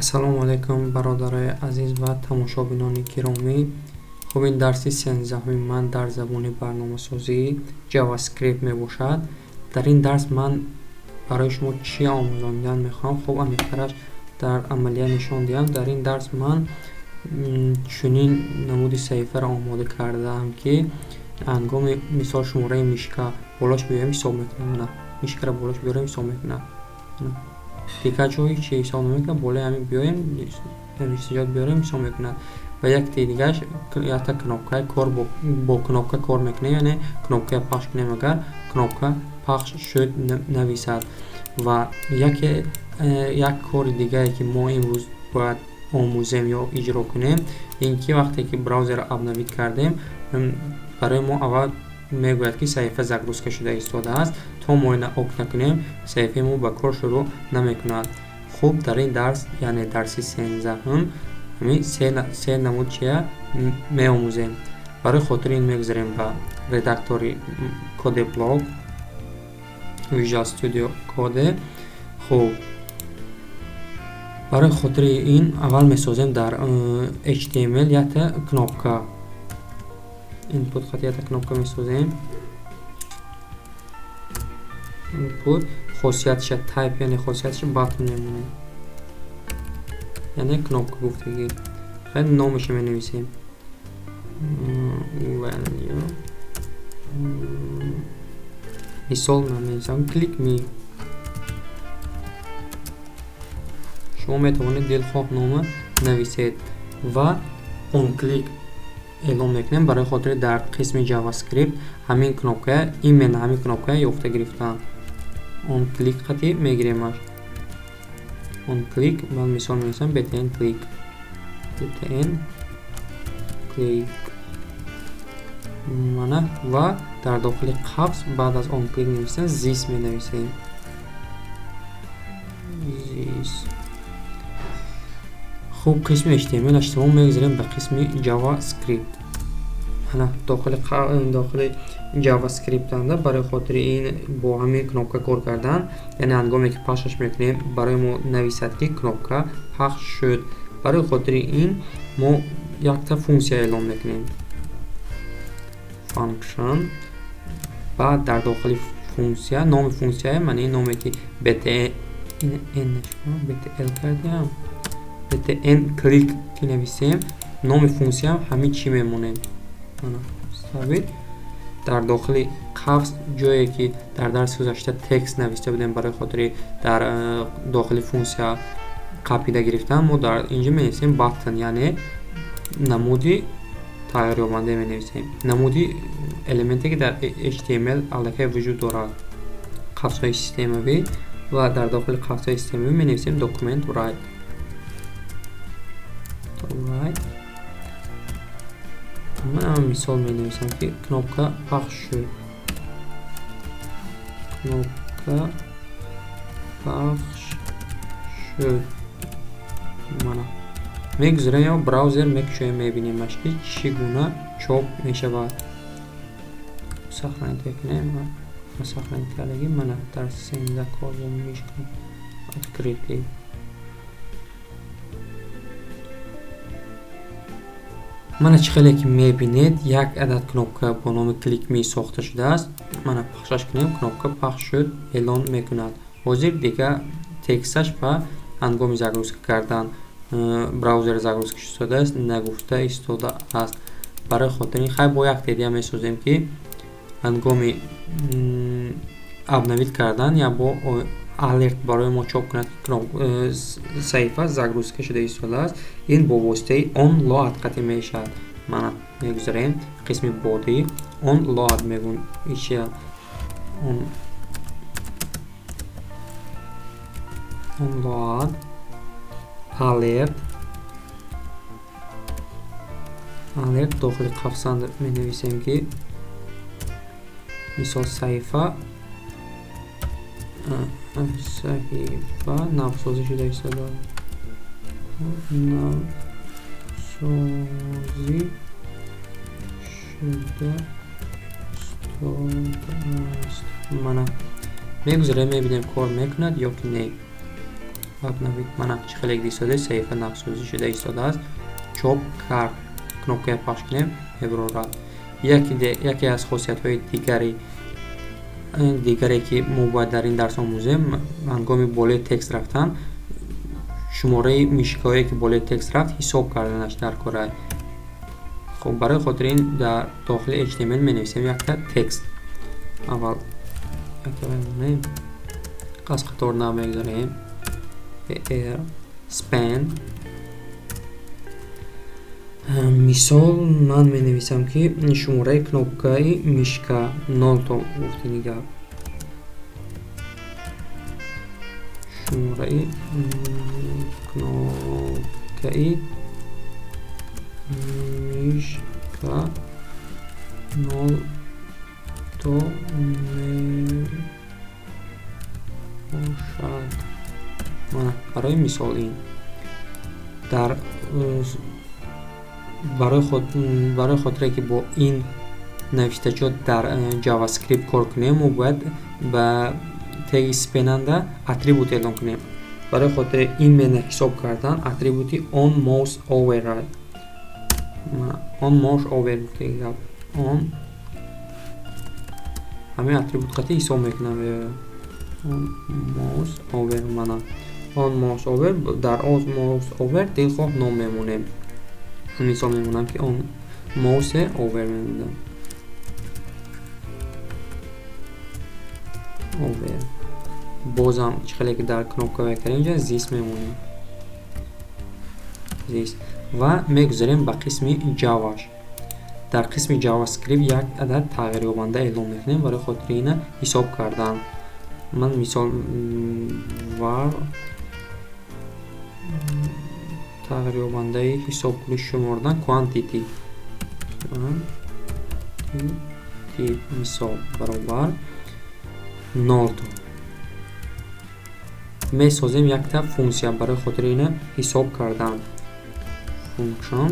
Ассалому алайкум бародарои азиз ва тамошобинони гиромӣ. Хуб ин дарси 13-ҳуми ман дар забони барномасозии JavaScript мебошад. Дар ин дарс ман барои шумо чӣ омӯзонидан мехоҳам? Хуб амиқтараш дар амалия нишон диҳам. Дар ин дарс ман чунин намуди саҳифаро омода кардаам ки ҳангоми мисол шумораи мишка болош биёрем ҳисоб мекунам. Мишкаро болош биёрем ҳисоб мекунам. Дигар ҷои чӣ ҳисоб намекунад, болои ҳамин биёрем, нависиҷот биёрем ҳисоб мекунад. Ва якти дигараш якта кнопка кор бо кнопка кор мекунем, яъне кнопка пахш кунем, агар кнопка пахш шуд нависад. Ва як кори дигаре ки мо имрӯз бояд омӯзем ё иҷро кунем, ин ки вақте ки браузерро обновид кардем, барои мо аввал мегӯяд ки саҳифа загрузка шуда истодааст. То мо ина ок накунем, саҳифаи мо ба кор шурӯъ намекунад. Хуб, дар ин дарс, яъне дарси 13-ҳум, ҳамин се намуд чия меомӯзем. Барои хотири ин мегузарем ба редактори CodeBlock, Visual Studio Code. Хуб, барои хотири ин аввал месозем дар HTML якта кнопка input хати якта кнопка месозем. Input хосиятиша type, яъне хосиятиша button мемонад, яъне кнопка гуфтагӣ. Хеле номеша менависем value, мисол менависам click me. шумо метавонед дилхоҳ нома нависед ва on click эълон мекунем. Барои хотири дар қисми JavaScript ҳамин кнопка, именно ҳамин кнопка ёфта гирифтаам. On click хати мегиремаш. On click, ман мисол менависам btn click, btn click мана. Ва дар дохили қавс баъд аз on click нависем this менависем, this. хуб, қисми HTML мо мегузарем ба қисми JavaScript. ана дохили JavaScript анда барои хотири ин бо ҳамин кнопка кор кардан, яъне ҳангоме ки пахшаш мекунем барои мо нависад ки кнопка пахш шуд. Барои хотири ин мо якта функсия эълон мекунем, function. баъд дар дохили функсия, номи функсия мани номе ки btl кардем, btn click ки нависем, номи функсия ҳамин чӣ мемонем. ставид дар дохили қавс ҷое ки дар дарси гузашта текст нависта будем, барои хотири дар дохили функсия қапида гирифтан, мо дар инҷа менависем button, яъне намуди тағйирёбанда менависем, намуди элементе ки дар HTML аллакай вуҷуд дорад, қавсҳои системавӣ. ва дар дохили қавсҳои системавӣ менависем document write. ман мисол менависам ки кнопка пахш шуд, кнопка пахш шуд. мана мегузарем ё браузер мекушоем, мебинемаш ки чӣ гуна чоп мешавад. сахранӣ кунем, сахранӣ кардагӣ мана дар 13 кор мешкунем открытый. мана чӣ хеле ки мебинед, як адад кнопка бо номи click me сохта шудааст. мана пахшаш кунем, кнопка пахш шуд эълон мекунад. ҳозир дигар тексташ ба ҳангоми загрузка кардан браузер загрузка шудааст нагуфта истодааст. барои хотири хай бо як тедия месозем ки ҳангоми обновид кардан я бо алерт барои мо чоп кунад ки саҳифа загрузка шуда истодааст. ин бо воситаи on load қати мешавад. мана мегузарем қисми body on load мегӯм ичия on load alert дохили қавсан менависем ки мисол саҳифа навсозӣ шуда истодааст, навсозӣ шуда истодааст. мана мегузарем, мебинем кор мекунад ё ки не. бабнавид мана чӣ хеле истода саҳифа навсозӣ шуда истодааст. чоп кард кнопкаи пахш кунем мебарорад. яке аз хосиятҳои дигаре ки мо бояд дар ин дарс омӯзем ҳангоми болои текст рафтан шумораи мишкаҳое ки болои текст рафт ҳисоб карданаш дар кора. хуб барои хотири ин дар дохили html менависем якта текст. аввал аз қатор намегзарем span. мисол ман менависам ки шумораи кнопкаи мишка 0 то гуфтини гап. шумораи кнопкаи мишка 0 то мебошад. мана барои мисол ин дар барои хотире ки бо ин навиштаҷот дар javascript кор кунем мо бояд ба теги span-анда атрибут эълон кунем. барои хотири ин мена ҳисоб кардан атрибути on mouse over on mouse over on ҳамин атрибут қати ҳисоб мекунам. on mouse over мана on mouse over дар on mouse over дилхоҳ ном мемонем. мисол мемонам ки on mouse over мемонам. over бозам чӣ хеле ки дар кнопка векарем инҷа this мемонем. this ва мегузарем ба қисми javaш. дар қисми javascript як адад тағйирёбанда эълон мекунем барои хотири ина ҳисоб кардан. ман мисол var тағйирёбандаи ҳисобкунӣ шумордан quantity мисол баробар 0 то месозем якта функсия барои хотири ина ҳисоб кардан. function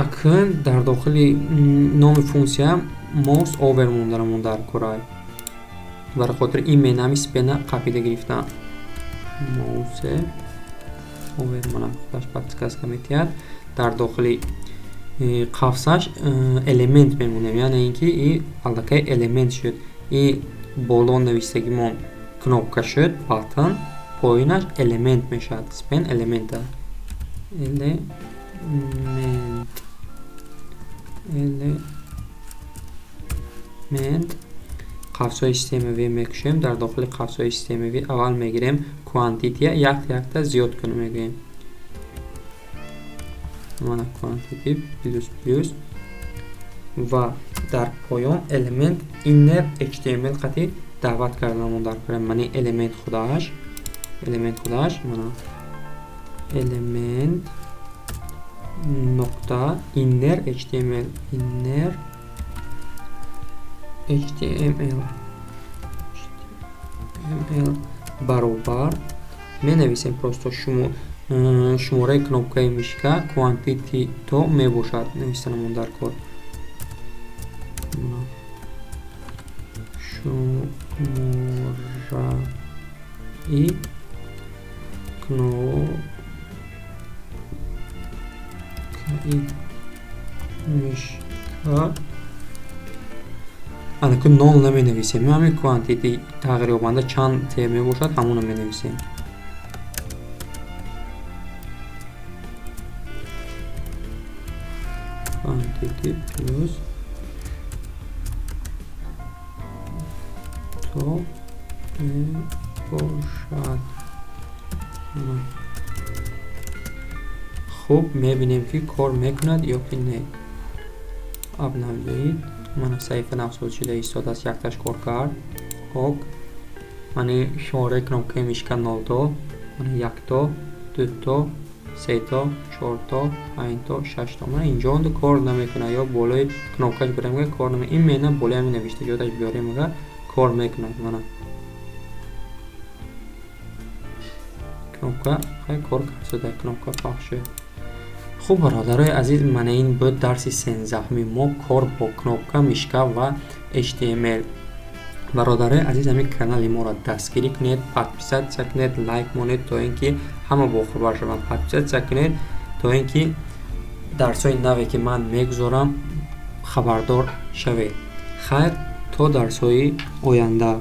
акн дар дохили номи функсия mouse over мондарамон дар кора. барои хотири ин менами spana қапида гирифтан. mouse over мана худаш подсказка метиҳад. дар дохили қавсаш элемент мемонем яъне ин ки и аллакай элемент шуд. и боло навистагимон кнопка шуд button поинаш элемент мешавад. span элемента элемент қавсҳои системавӣ мекушем. дар дохили қавсҳои системавӣ аввал мегирем quantity якта зиёд кунем мегӯем. мана quantity плюс ва дар поён элемент inner html қати даъват карданамон дар кора. мани элемент худаш мана элемент нуқта inner html баробар менависем просто шумораи кнопкаи мишка quantity то мебошад навистанамон дар кор. шумораи кнопкаи мишка анаку 0 наменависем. ҳамин quantity тағйирёбанда чанд те мебошад ҳамона менависем. quantity плюс то мебошад. хуб мебинем ки кор мекунад ё ки не. обновид мана саҳифа навсозӣ шуда истодааст. якташ кор кард. ок мани шумораи кнопкаи мишка 0 то мана 1 то 2 то 3 то 4 то 5 то 6 то мана инҷо онда кор намекунад ё болои кнопкаш бирем кор намекунад. ин мена болои ҳамин навиштаҷоташ биёрем ага кор мекунад. мана кнопка кор карда кнопка пахш шуд. хуб бародарои азиз мана ин буд дарси 13 мо кор бо кнопка мишка ва html. бародарои азиз, ҳамин канали моро дастгирӣ кунед, подписатсия кунед, лайк монед, то ин ки ҳама бохабар шаванд. Подписатсия кунед, то ин ки дарсҳои наве ки ман мегузорам хабардор шавед. Хайр, то дарсҳои оянда.